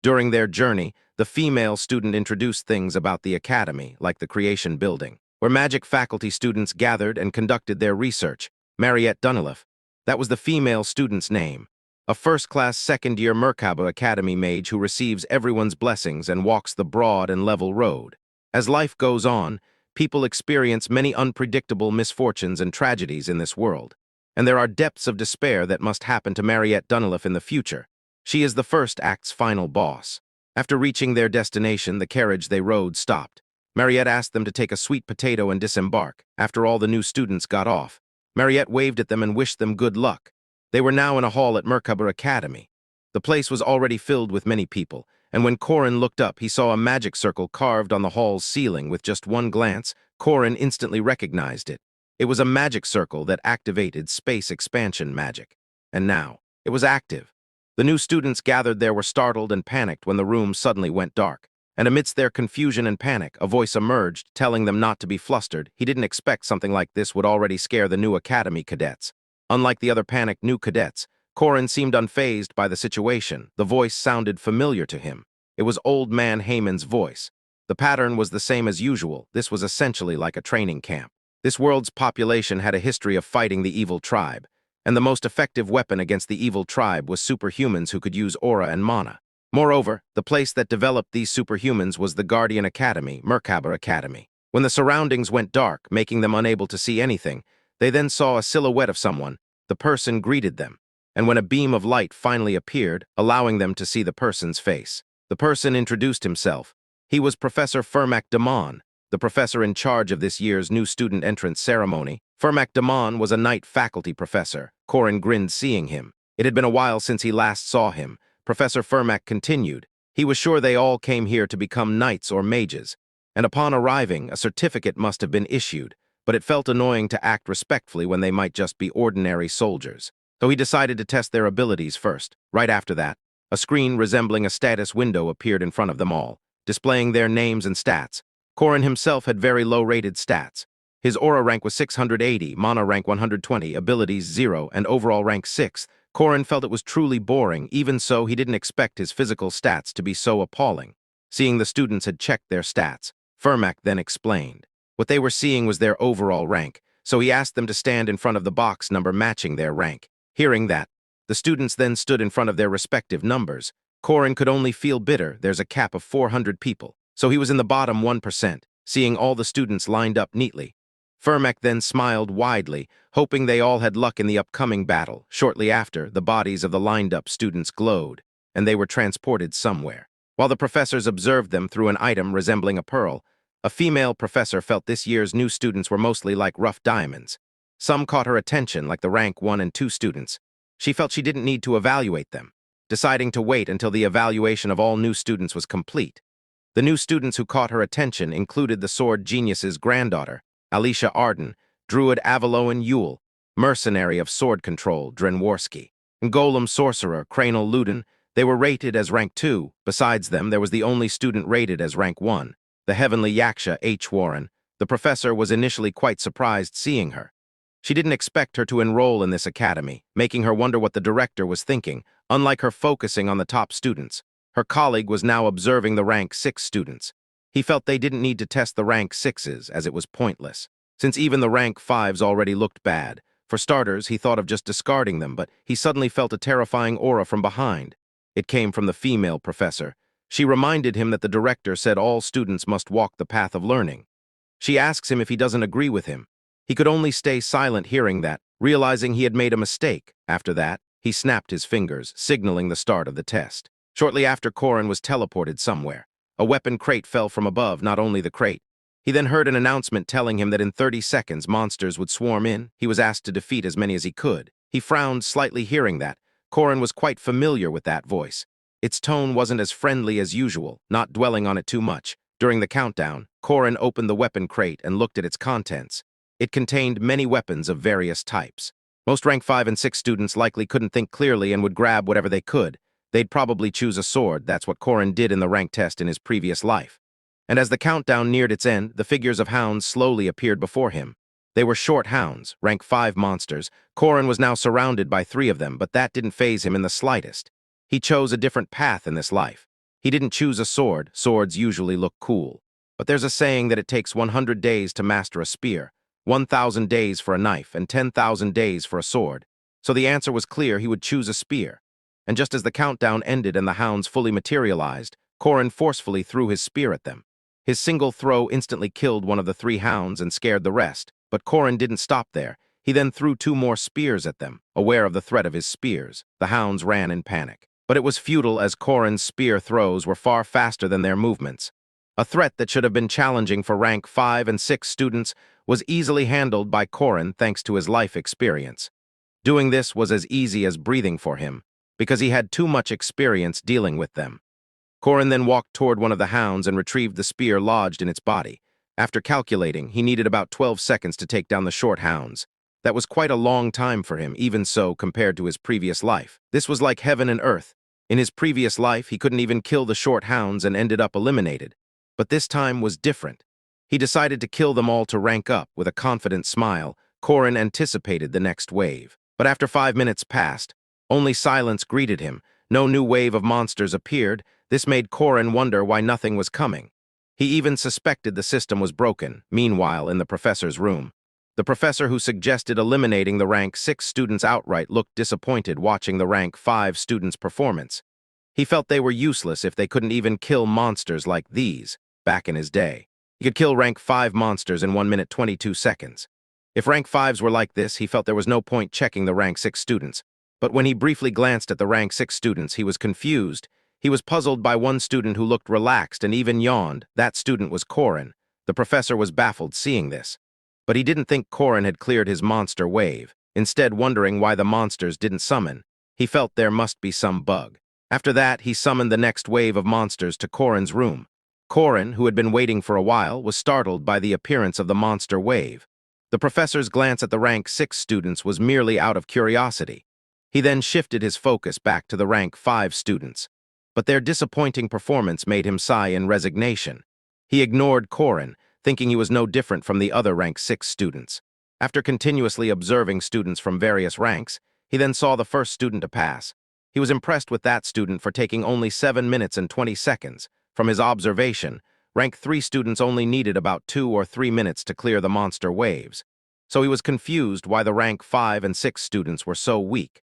During their journey, the female student introduced things about the academy, like the creation building, where magic faculty students gathered and conducted their research. Mariette Dunilif, that was the female student's name. A first-class second-year Merkaba Academy mage who receives everyone's blessings and walks the broad and level road. As life goes on, people experience many unpredictable misfortunes and tragedies in this world, and there are depths of despair that must happen to Mariette Dunilif in the future. She is the first act's final boss. After reaching their destination, the carriage they rode stopped. Mariette asked them to take a sweet potato and disembark. After all the new students got off, Mariette waved at them and wished them good luck. They were now in a hall at Merkaba Academy. The place was already filled with many people, and when Korin looked up, he saw a magic circle carved on the hall's ceiling. With just one glance, Korin instantly recognized it. It was a magic circle that activated space expansion magic. And now, it was active. The new students gathered there were startled and panicked when the room suddenly went dark. And amidst their confusion and panic, a voice emerged, telling them not to be flustered. He didn't expect something like this would already scare the new academy cadets. Unlike the other panicked new cadets, Korin seemed unfazed by the situation. The voice sounded familiar to him. It was Old Man Heyman's voice. The pattern was the same as usual. This was essentially like a training camp. This world's population had a history of fighting the evil tribe, and the most effective weapon against the evil tribe was superhumans who could use aura and mana. Moreover, the place that developed these superhumans was the Guardian Academy, Merkaba Academy. When the surroundings went dark, making them unable to see anything, they then saw a silhouette of someone. The person greeted them, and when a beam of light finally appeared, allowing them to see the person's face. The person introduced himself. He was Professor Fermac Damon, the professor in charge of this year's new student entrance ceremony. Fermac Damon was a Knight faculty professor. Korin grinned seeing him. It had been a while since he last saw him. Professor Fermac continued. He was sure they all came here to become knights or mages, and upon arriving, a certificate must have been issued, but it felt annoying to act respectfully when they might just be ordinary soldiers. So he decided to test their abilities first. Right after that, a screen resembling a status window appeared in front of them all, displaying their names and stats. Korin himself had very low-rated stats. His aura rank was 680, mana rank 120, abilities 0, and overall rank 6. Korin felt it was truly boring. Even so, he didn't expect his physical stats to be so appalling. Seeing the students had checked their stats, Fermac then explained. What they were seeing was their overall rank, so he asked them to stand in front of the box number matching their rank. Hearing that, the students then stood in front of their respective numbers. Korin could only feel bitter. There's a cap of 400 people, so he was in the bottom 1%, seeing all the students lined up neatly. Fermac then smiled widely, hoping they all had luck in the upcoming battle. Shortly after, the bodies of the lined-up students glowed, and they were transported somewhere. While the professors observed them through an item resembling a pearl, a female professor felt this year's new students were mostly like rough diamonds. Some caught her attention, like the rank 1 and 2 students. She felt she didn't need to evaluate them, deciding to wait until the evaluation of all new students was complete. The new students who caught her attention included the Sword Genius's granddaughter, Alicia Arden, Druid Avaloan Yule, Mercenary of Sword Control, Drenworski, and Golem Sorcerer, Cranel Ludin. They were rated as rank 2. Besides them, there was the only student rated as rank 1, the Heavenly Yaksha H. Warren. The professor was initially quite surprised seeing her. She didn't expect her to enroll in this academy, making her wonder what the director was thinking. Unlike her focusing on the top students, her colleague was now observing the rank 6 students. He felt they didn't need to test the rank 6s, as it was pointless, since even the rank 5s already looked bad. For starters, he thought of just discarding them, but he suddenly felt a terrifying aura from behind. It came from the female professor. She reminded him that the director said all students must walk the path of learning. She asks him if he doesn't agree with him. He could only stay silent hearing that, realizing he had made a mistake. After that, he snapped his fingers, signaling the start of the test. Shortly after, Korin was teleported somewhere. A weapon crate fell from above, not only the crate. He then heard an announcement telling him that in 30 seconds monsters would swarm in. He was asked to defeat as many as he could. He frowned slightly hearing that. Korin was quite familiar with that voice. Its tone wasn't as friendly as usual, not dwelling on it too much. During the countdown, Korin opened the weapon crate and looked at its contents. It contained many weapons of various types. Most rank 5 and 6 students likely couldn't think clearly and would grab whatever they could. They'd probably choose a sword. That's what Korin did in the rank test in his previous life. And as the countdown neared its end, the figures of hounds slowly appeared before him. They were short hounds, rank 5 monsters. Korin was now surrounded by 3 of them, but that didn't faze him in the slightest. He chose a different path in this life. He didn't choose a sword. Swords usually look cool. But there's a saying that it takes 100 days to master a spear, 1,000 days for a knife, and 10,000 days for a sword. So the answer was clear: he would choose a spear. And just as the countdown ended and the hounds fully materialized, Korin forcefully threw his spear at them. His single throw instantly killed one of the 3 hounds and scared the rest. But Korin didn't stop there. He then threw 2 more spears at them. Aware of the threat of his spears, the hounds ran in panic. But it was futile, as Korin's spear throws were far faster than their movements. A threat that should have been challenging for rank 5 and 6 students was easily handled by Korin thanks to his life experience. Doing this was as easy as breathing for him, because he had too much experience dealing with them. Korin then walked toward one of the hounds and retrieved the spear lodged in its body. After calculating, he needed about 12 seconds to take down the short hounds. That was quite a long time for him, even so, compared to his previous life. This was like heaven and earth. In his previous life, he couldn't even kill the short hounds and ended up eliminated. But this time was different. He decided to kill them all to rank up. With a confident smile, Korin anticipated the next wave. But after 5 minutes passed, only silence greeted him. No new wave of monsters appeared. This made Korin wonder why nothing was coming. He even suspected the system was broken. Meanwhile, in the professor's room, the professor who suggested eliminating the rank 6 students outright looked disappointed watching the rank 5 students' performance. He felt they were useless if they couldn't even kill monsters like these back in his day. He could kill rank 5 monsters in 1 minute 22 seconds. If rank 5s were like this, he felt there was no point checking the rank 6 students. But when he briefly glanced at the rank 6 students, he was confused. He was puzzled by one student who looked relaxed and even yawned. That student was Korin. The professor was baffled seeing this. But he didn't think Korin had cleared his monster wave. Instead, wondering why the monsters didn't summon, he felt there must be some bug. After that, he summoned the next wave of monsters to Korin's room. Korin, who had been waiting for a while, was startled by the appearance of the monster wave. The professor's glance at the rank 6 students was merely out of curiosity. He then shifted his focus back to the rank 5 students. But their disappointing performance made him sigh in resignation. He ignored Korin, thinking he was no different from the other rank 6 students. After continuously observing students from various ranks, he then saw the first student to pass. He was impressed with that student for taking only 7 minutes and 20 seconds. From his observation, rank 3 students only needed about 2 or 3 minutes to clear the monster waves. So he was confused why the rank 5 and 6 students were so weak.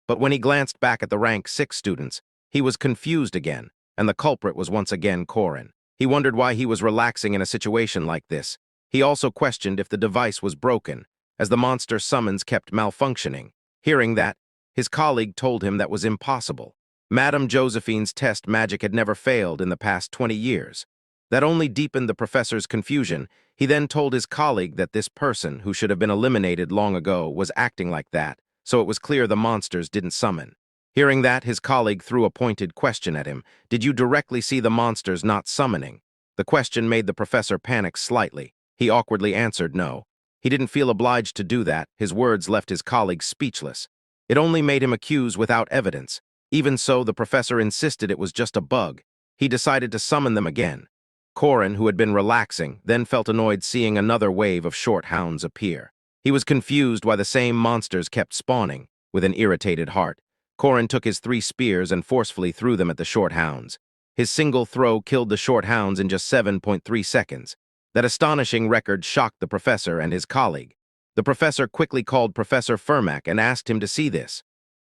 But when he glanced back at the rank 6 students, he was confused again, and the culprit was once again Korin. He wondered why he was relaxing in a situation like this. He also questioned if the device was broken, as the monster summons kept malfunctioning. Hearing that, his colleague told him that was impossible. Madame Josephine's test magic had never failed in the past 20 years. That only deepened the professor's confusion. He then told his colleague that this person, who should have been eliminated long ago, was acting like that, so it was clear the monsters didn't summon. Hearing that, his colleague threw a pointed question at him. Did you directly see the monsters not summoning? The question made the professor panic slightly. He awkwardly answered no. He didn't feel obliged to do that. His words left his colleague speechless. It only made him accuse without evidence. Even so, the professor insisted it was just a bug. He decided to summon them again. Korin, who had been relaxing, then felt annoyed seeing another wave of short hounds appear. He was confused why the same monsters kept spawning. With an irritated heart, Korin took his 3 spears and forcefully threw them at the short hounds. His single throw killed the short hounds in just 7.3 seconds. That astonishing record shocked the professor and his colleague. The professor quickly called Professor Fermack and asked him to see this.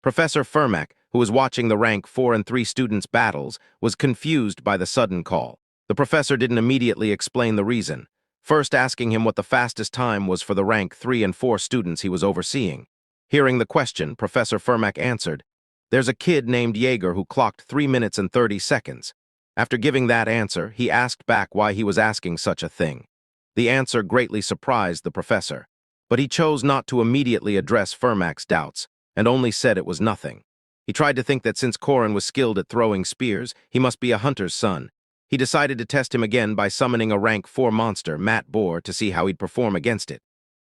Professor Fermack, who was watching the rank 4 and 3 students' battles, was confused by the sudden call. The professor didn't immediately explain the reason, first asking him what the fastest time was for the rank 3 and 4 students he was overseeing. Hearing the question, Professor Fermack answered, "There's a kid named Jaeger who clocked 3 minutes and 30 seconds. After giving that answer, he asked back why he was asking such a thing. The answer greatly surprised the professor, but he chose not to immediately address Fermack's doubts, and only said it was nothing. He tried to think that since Korin was skilled at throwing spears, he must be a hunter's son. He decided to test him again by summoning a rank 4 monster, Matt Boar, to see how he'd perform against it.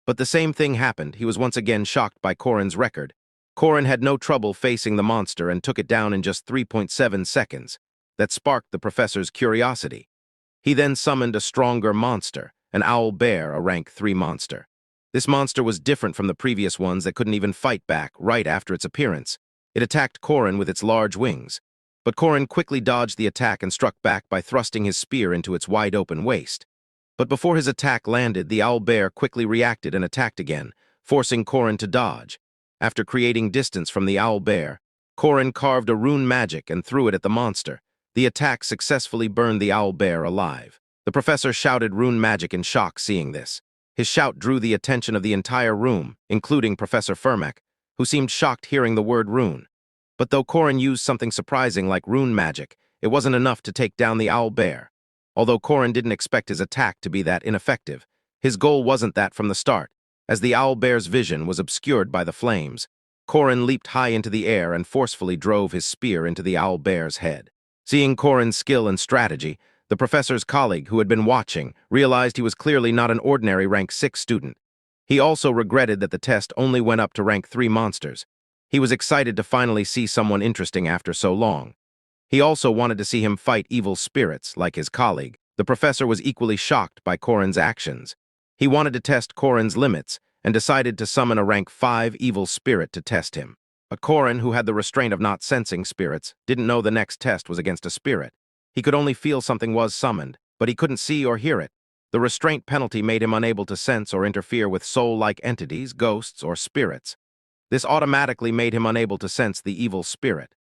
But the same thing happened. He was once again shocked by Korin's record. Korin had no trouble facing the monster and took it down in just 3.7 seconds. That sparked the professor's curiosity. He then summoned a stronger monster, an owl bear, a rank 3 monster. This monster was different from the previous ones that couldn't even fight back right after its appearance. It attacked Korin with its large wings. But Korin quickly dodged the attack and struck back by thrusting his spear into its wide-open waist. But before his attack landed, the owl bear quickly reacted and attacked again, forcing Korin to dodge. After creating distance from the owl bear, Korin carved a rune magic and threw it at the monster. The attack successfully burned the owl bear alive. The professor shouted rune magic in shock seeing this. His shout drew the attention of the entire room, including Professor Fermack, who seemed shocked hearing the word rune. But though Korin used something surprising like rune magic, it wasn't enough to take down the owl bear. Although Korin didn't expect his attack to be that ineffective, his goal wasn't that from the start. As the owl bear's vision was obscured by the flames, Korin leaped high into the air and forcefully drove his spear into the owl bear's head. Seeing Korin's skill and strategy, the professor's colleague, who had been watching, realized he was clearly not an ordinary rank 6 student. He also regretted that the test only went up to rank 3 monsters. He was excited to finally see someone interesting after so long. He also wanted to see him fight evil spirits, like his colleague. The professor was equally shocked by Korin's actions. He wanted to test Korin's limits and decided to summon a rank 5 evil spirit to test him. A Korin who had the restraint of not sensing spirits didn't know the next test was against a spirit. He could only feel something was summoned, but he couldn't see or hear it. The restraint penalty made him unable to sense or interfere with soul-like entities, ghosts, or spirits. This automatically made him unable to sense the evil spirit.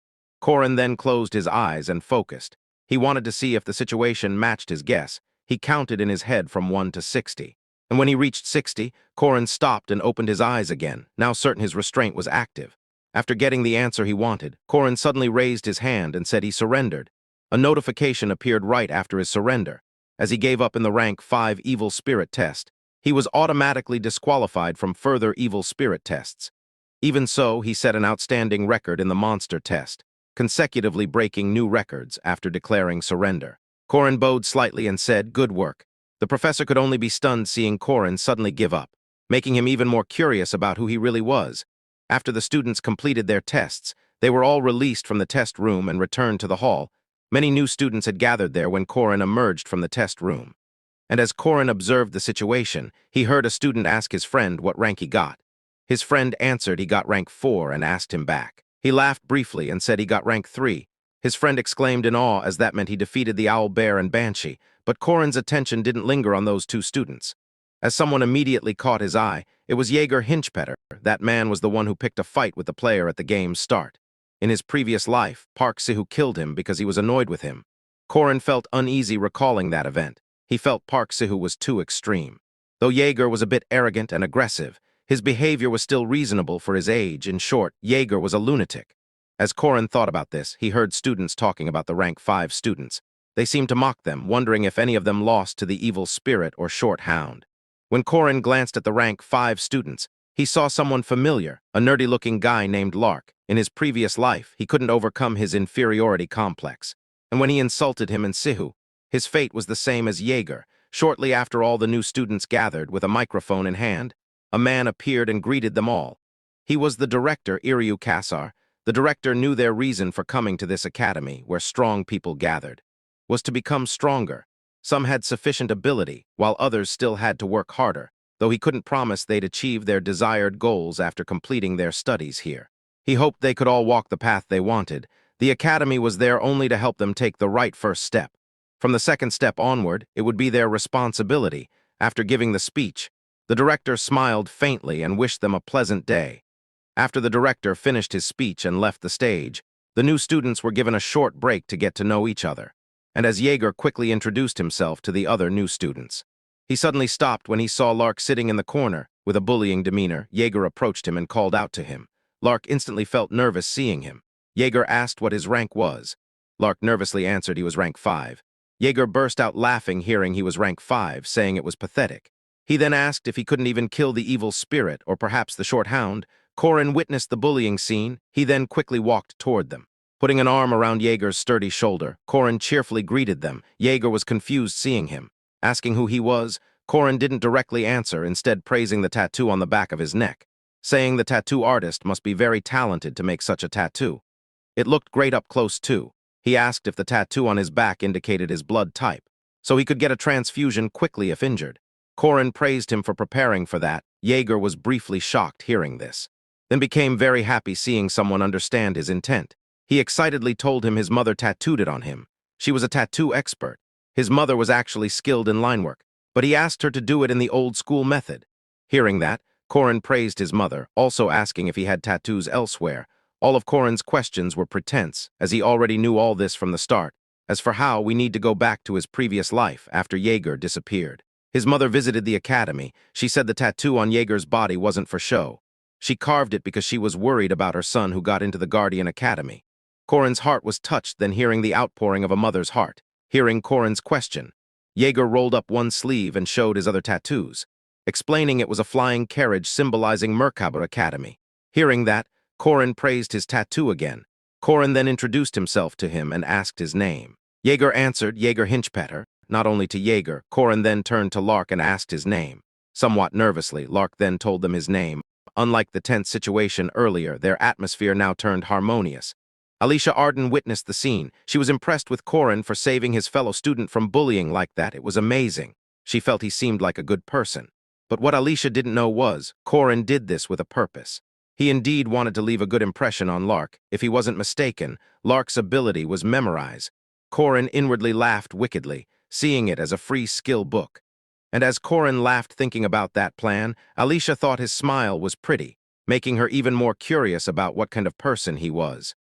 Korin then closed his eyes and focused. He wanted to see if the situation matched his guess. He counted in his head from 1 to 60. And when he reached 60, Korin stopped and opened his eyes again, now certain his restraint was active. After getting the answer he wanted, Korin suddenly raised his hand and said he surrendered. A notification appeared right after his surrender. As he gave up in the rank 5 evil spirit test, he was automatically disqualified from further evil spirit tests. Even so, he set an outstanding record in the monster test, consecutively breaking new records after declaring surrender. Korin bowed slightly and said, "Good work." The professor could only be stunned seeing Korin suddenly give up, making him even more curious about who he really was. After the students completed their tests, they were all released from the test room and returned to the hall. Many new students had gathered there when Korin emerged from the test room. And as Korin observed the situation, he heard a student ask his friend what rank he got. His friend answered he got rank 4 and asked him back. He laughed briefly and said he got rank 3. His friend exclaimed in awe as that meant he defeated the owl, bear, and banshee, but Korin's attention didn't linger on those 2 students. As someone immediately caught his eye, it was Jaeger Hinchpetter. That man was the one who picked a fight with the player at the game's start. In his previous life, Park Sihu killed him because he was annoyed with him. Korin felt uneasy recalling that event. He felt Park Sihu was too extreme. Though Jaeger was a bit arrogant and aggressive, his behavior was still reasonable for his age. In short, Jaeger was a lunatic. As Korin thought about this, he heard students talking about the rank 5 students. They seemed to mock them, wondering if any of them lost to the evil spirit or short hound. When Korin glanced at the rank 5 students, he saw someone familiar, a nerdy-looking guy named Lark. In his previous life, he couldn't overcome his inferiority complex. And when he insulted him in Sihu, his fate was the same as Jaeger. Shortly after all the new students gathered, with a microphone in hand, a man appeared and greeted them all. He was the director, Iryu Kasar. The director knew their reason for coming to this academy, where strong people gathered, was to become stronger. Some had sufficient ability, while others still had to work harder, though he couldn't promise they'd achieve their desired goals after completing their studies here. He hoped they could all walk the path they wanted. The academy was there only to help them take the right first step. From the second step onward, it would be their responsibility. After giving the speech, the director smiled faintly and wished them a pleasant day. After the director finished his speech and left the stage, the new students were given a short break to get to know each other. And as Jaeger quickly introduced himself to the other new students, he suddenly stopped when he saw Lark sitting in the corner. With a bullying demeanor, Jaeger approached him and called out to him. Lark instantly felt nervous seeing him. Jaeger asked what his rank was. Lark nervously answered he was rank 5. Jaeger burst out laughing hearing he was rank 5, saying it was pathetic. He then asked if he couldn't even kill the evil spirit or perhaps the short hound. Korin witnessed the bullying scene. He then quickly walked toward them. Putting an arm around Jaeger's sturdy shoulder, Korin cheerfully greeted them. Jaeger was confused seeing him. Asking who he was, Korin didn't directly answer, instead praising the tattoo on the back of his neck, saying the tattoo artist must be very talented to make such a tattoo. It looked great up close too. He asked if the tattoo on his back indicated his blood type, so he could get a transfusion quickly if injured. Korin praised him for preparing for that. Jaeger was briefly shocked hearing this, then became very happy seeing someone understand his intent. He excitedly told him his mother tattooed it on him. She was a tattoo expert. His mother was actually skilled in line work, but he asked her to do it in the old-school method. Hearing that, Korin praised his mother, also asking if he had tattoos elsewhere. All of Korin's questions were pretense, as he already knew all this from the start. As for how, we need to go back to his previous life after Jaeger disappeared. His mother visited the academy. She said the tattoo on Jaeger's body wasn't for show. She carved it because she was worried about her son who got into the Guardian Academy. Korin's heart was touched then hearing the outpouring of a mother's heart. Hearing Korin's question, Jaeger rolled up one sleeve and showed his other tattoos, explaining it was a flying carriage symbolizing Merkaba Academy. Hearing that, Korin praised his tattoo again. Corin then introduced himself to him and asked his name. Jaeger answered Jaeger Hinchpetter. Not only to Jaeger, Corin then turned to Lark and asked his name. Somewhat nervously, Lark then told them his name. Unlike the tense situation earlier, their atmosphere now turned harmonious. Alicia Arden witnessed the scene. She was impressed with Corin for saving his fellow student from bullying like that. It was amazing. She felt he seemed like a good person. But what Alicia didn't know was, Corin did this with a purpose. He indeed wanted to leave a good impression on Lark. If he wasn't mistaken, Lark's ability was memorize. Corin inwardly laughed wickedly, seeing it as a free skill book. And as Corin laughed thinking about that plan, Alicia thought his smile was pretty, making her even more curious about what kind of person he was.